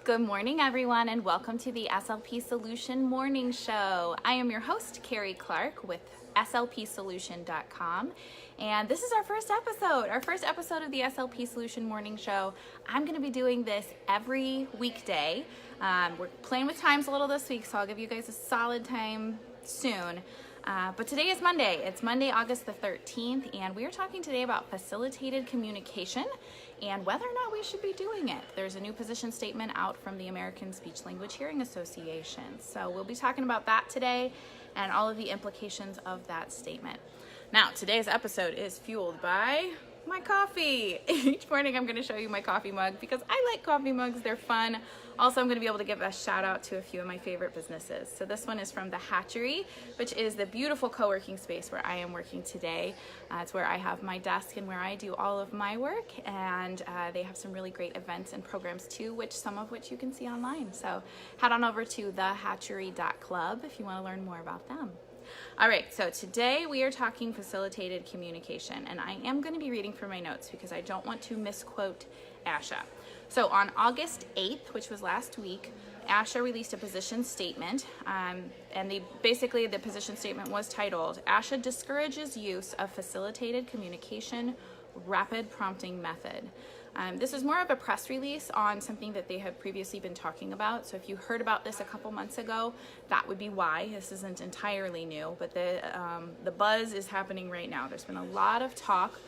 Good morning, everyone, and welcome to the SLP Solution Morning Show. I am your host, Carrie Clark with slpsolution.com, and this is our first episode of the SLP Solution Morning Show. I'm going to be doing this every weekday. We're playing with times a little this week, so I'll give you guys a solid time soon. But today is Monday. It's Monday, August the 13th, and we are talking today about facilitated communication and whether or not we should be doing it. There's a new position statement out from the American Speech Language Hearing Association. So we'll be talking about that today and all of the implications of that statement. Now, today's episode is fueled by my coffee. Each morning I'm going to show you my coffee mug because I like coffee mugs. They're fun. Also, I'm going to be able to give a shout out to a few of my favorite businesses. So this one is from The Hatchery, which is the beautiful co-working space where I am working today. It's where I have my desk and where I do all of my work. And they have some really great events and programs too, some of which you can see online. So head on over to thehatchery.club if you want to learn more about them. All right, so today we are talking facilitated communication, and I am going to be reading from my notes because I don't want to misquote ASHA. So on August 8th, which was last week, ASHA released a position statement, and basically the position statement was titled, ASHA discourages use of facilitated communication rapid prompting method. This is more of a press release on something that they have previously been talking about. So if you heard about this a couple months ago, that would be why. This isn't entirely new, but the buzz is happening right now. There's been a lot of talk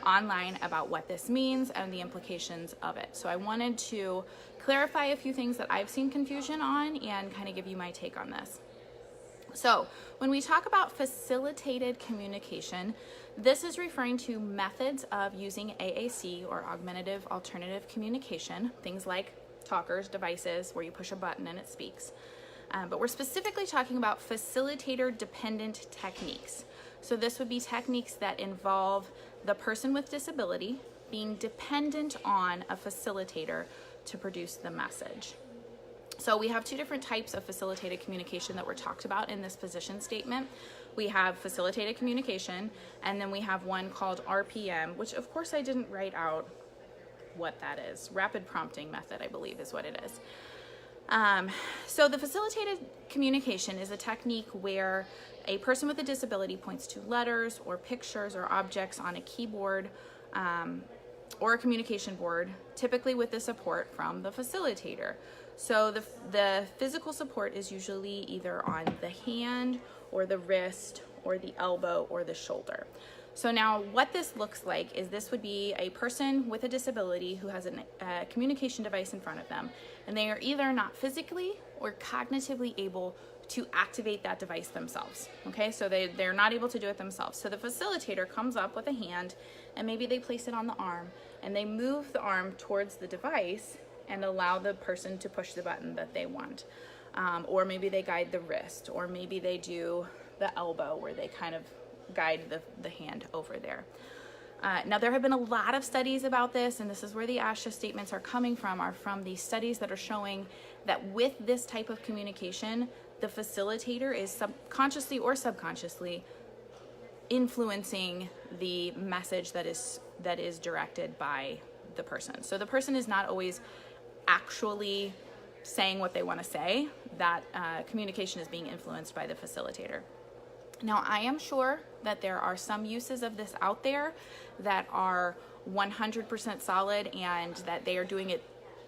online about what this means and the implications of it. So I wanted to clarify a few things that I've seen confusion on and kind of give you my take on this. So when we talk about facilitated communication, this is referring to methods of using AAC or augmentative-alternative communication, things like talkers, devices where you push a button and it speaks. But we're specifically talking about facilitator-dependent techniques. So this would be techniques that involve the person with disability being dependent on a facilitator to produce the message. So we have two different types of facilitated communication that were talked about in this position statement. We have facilitated communication, and then we have one called RPM, which of course I didn't write out what that is. Rapid prompting method, I believe, is what it is. So the facilitated communication is a technique where a person with a disability points to letters or pictures or objects on a keyboard or a communication board, typically with the support from the facilitator. So the physical support is usually either on the hand or the wrist or the elbow or the shoulder. So now what this looks like is this would be a person with a disability who has a communication device in front of them, and they are either not physically or cognitively able to activate that device themselves. Okay, so they're not able to do it themselves. So the facilitator comes up with a hand and maybe they place it on the arm and they move the arm towards the device and allow the person to push the button that they want. Or maybe they guide the wrist, or maybe they do the elbow where they kind of guide the hand over there. Now there have been a lot of studies about this, and this is where the ASHA statements are coming from, are from these studies that are showing that with this type of communication, the facilitator is consciously or subconsciously influencing the message that is directed by the person. So the person is not always actually saying what they want to say. That communication is being influenced by the facilitator. Now, I am sure that there are some uses of this out there that are 100% solid and that they are doing it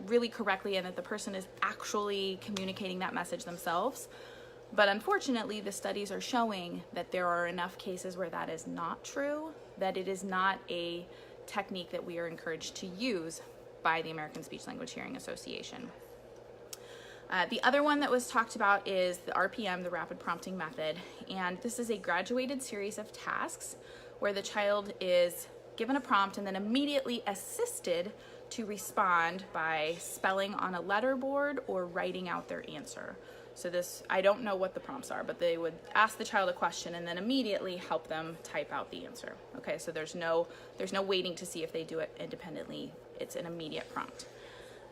really correctly and that the person is actually communicating that message themselves. But unfortunately, the studies are showing that there are enough cases where that is not true, that it is not a technique that we are encouraged to use by the American Speech Language Hearing Association. The other one that was talked about is the RPM, the rapid prompting method, and this is a graduated series of tasks where the child is given a prompt and then immediately assisted to respond by spelling on a letterboard or writing out their answer. So this, I don't know what the prompts are, but they would ask the child a question and then immediately help them type out the answer. Okay, so there's no waiting to see if they do it independently. It's an immediate prompt.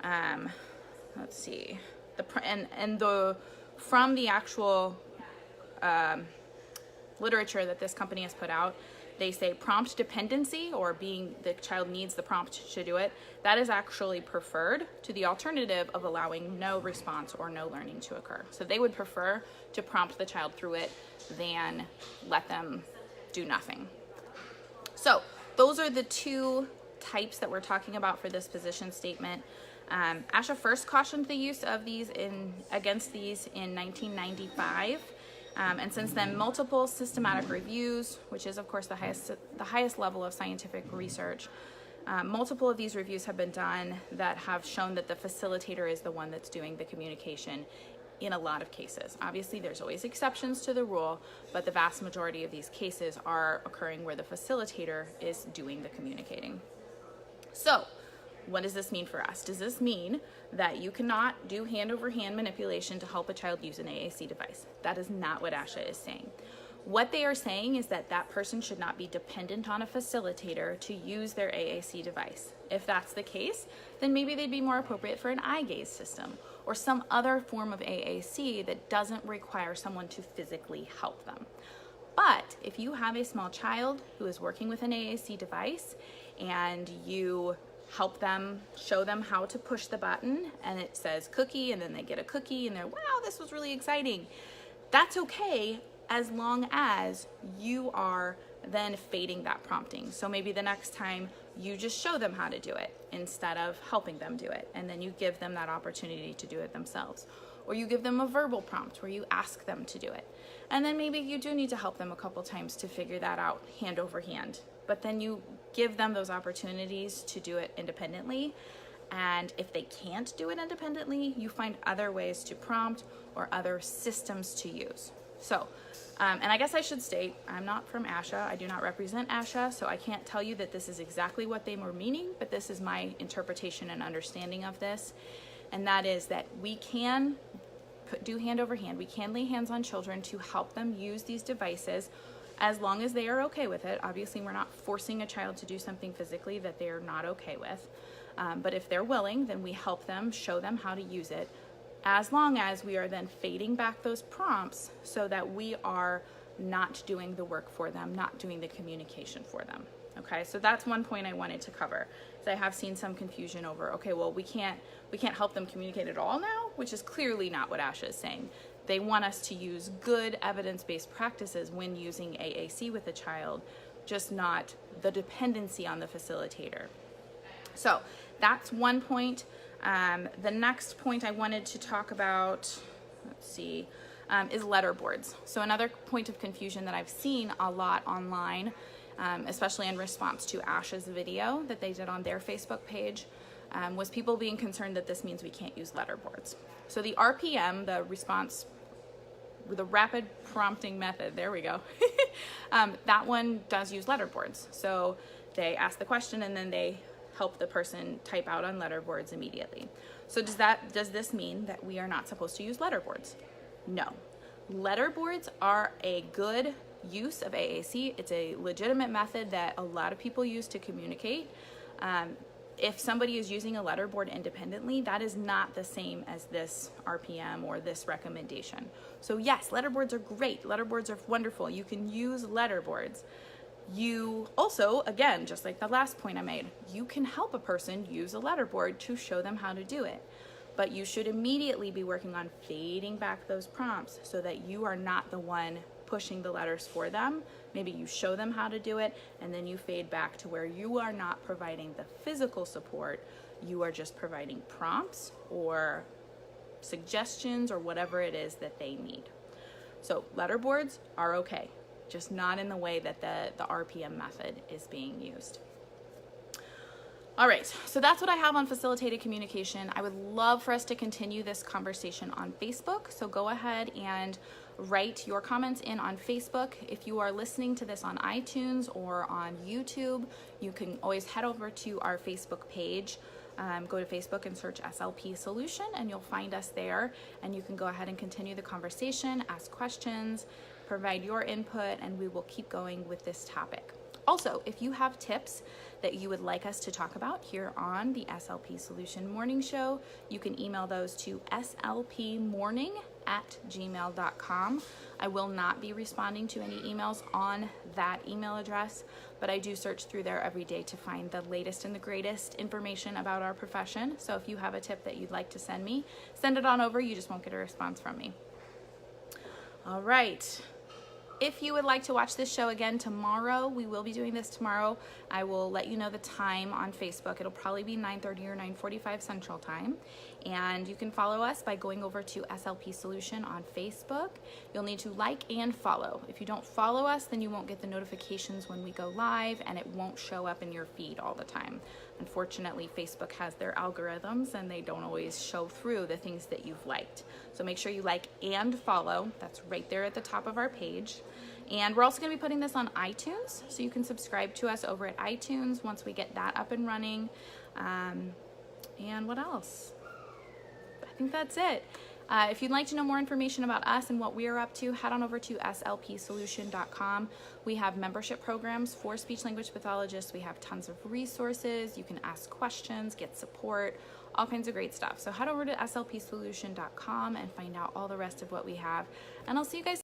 Let's see. From the actual literature that this company has put out, they say prompt dependency, or being the child needs the prompt to do it, that is actually preferred to the alternative of allowing no response or no learning to occur. So they would prefer to prompt the child through it than let them do nothing. So those are the two types that we're talking about for this position statement. ASHA first cautioned the use of these against these in 1995. And since then, multiple systematic reviews, which is of course the highest level of scientific research, multiple of these reviews have been done that have shown that the facilitator is the one that's doing the communication in a lot of cases. Obviously, there's always exceptions to the rule, but the vast majority of these cases are occurring where the facilitator is doing the communicating. So, what does this mean for us? Does this mean that you cannot do hand-over-hand manipulation to help a child use an AAC device? That is not what ASHA is saying. What they are saying is that that person should not be dependent on a facilitator to use their AAC device. If that's the case, then maybe they'd be more appropriate for an eye gaze system or some other form of AAC that doesn't require someone to physically help them. But if you have a small child who is working with an AAC device and you help them, show them how to push the button, and it says cookie, and then they get a cookie and they're, wow, this was really exciting. That's okay as long as you are then fading that prompting. So maybe the next time you just show them how to do it instead of helping them do it, and then you give them that opportunity to do it themselves. Or you give them a verbal prompt where you ask them to do it. And then maybe you do need to help them a couple times to figure that out hand over hand. But then you give them those opportunities to do it independently. And if they can't do it independently, you find other ways to prompt or other systems to use. So, and I guess I should state, I'm not from ASHA. I do not represent ASHA, so I can't tell you that this is exactly what they were meaning, but this is my interpretation and understanding of this. And that is that we can do hand over hand. We can lay hands on children to help them use these devices as long as they are okay with it. Obviously, we're not forcing a child to do something physically that they're not okay with. But if they're willing, then we help them, show them how to use it, as long as we are then fading back those prompts so that we are not doing the work for them, not doing the communication for them. Okay, so that's one point I wanted to cover. So I have seen some confusion over, okay, well, we can't help them communicate at all now, which is clearly not what ASHA is saying. They want us to use good evidence-based practices when using AAC with a child, just not the dependency on the facilitator. So that's one point. The next point I wanted to talk about, is letter boards. So another point of confusion that I've seen a lot online, especially in response to ASHA's video that they did on their Facebook page, was people being concerned that this means we can't use letter boards. So the RPM, the rapid prompting method, there we go, that one does use letter boards. So they ask the question and then they help the person type out on letter boards immediately. So does this mean that we are not supposed to use letter boards? No. Letter boards are a good use of AAC. It's a legitimate method that a lot of people use to communicate. If somebody is using a letter board independently, that is not the same as this RPM or this recommendation. So yes, letter boards are great. Letter boards are wonderful. You can use letter boards. You also, again, just like the last point I made, you can help a person use a letter board to show them how to do it. But you should immediately be working on fading back those prompts so that you are not the one pushing the letters for them. Maybe you show them how to do it and then you fade back to where you are not providing the physical support. You are just providing prompts or suggestions or whatever it is that they need. So letter boards are okay, just not in the way that the RPM method is being used. All right, so that's what I have on facilitated communication. I would love for us to continue this conversation on Facebook. So go ahead and write your comments in on Facebook. If you are listening to this on iTunes or on YouTube, you can always head over to our Facebook page. Go to Facebook and search SLP Solution and you'll find us there, and you can go ahead and continue the conversation, ask questions, provide your input, and we will keep going with this topic. Also, if you have tips that you would like us to talk about here on the SLP Solution Morning Show, you can email those to slpmorning slpsolutionmorningshow@gmail.com. I will not be responding to any emails on that email address, but I do search through there every day to find the latest and the greatest information about our profession. So if you have a tip that you'd like to send me, send it on over. You just won't get a response from me. All right. If you would like to watch this show again tomorrow, we will be doing this tomorrow. I will let you know the time on Facebook. It'll probably be 9:30 or 9:45 Central Time. And you can follow us by going over to SLP Solution on Facebook. You'll need to like and follow. If you don't follow us, then you won't get the notifications when we go live, and it won't show up in your feed all the time. Unfortunately, Facebook has their algorithms, and they don't always show through the things that you've liked. So make sure you like and follow. That's right there at the top of our page. And we're also going to be putting this on iTunes, so you can subscribe to us over at iTunes once we get that up and running. And what else? I think that's it. If you'd like to know more information about us and what we are up to, head on over to slpsolution.com. We have membership programs for speech language pathologists. We have tons of resources. You can ask questions, get support, all kinds of great stuff. So head over to slpsolution.com and find out all the rest of what we have. And I'll see you guys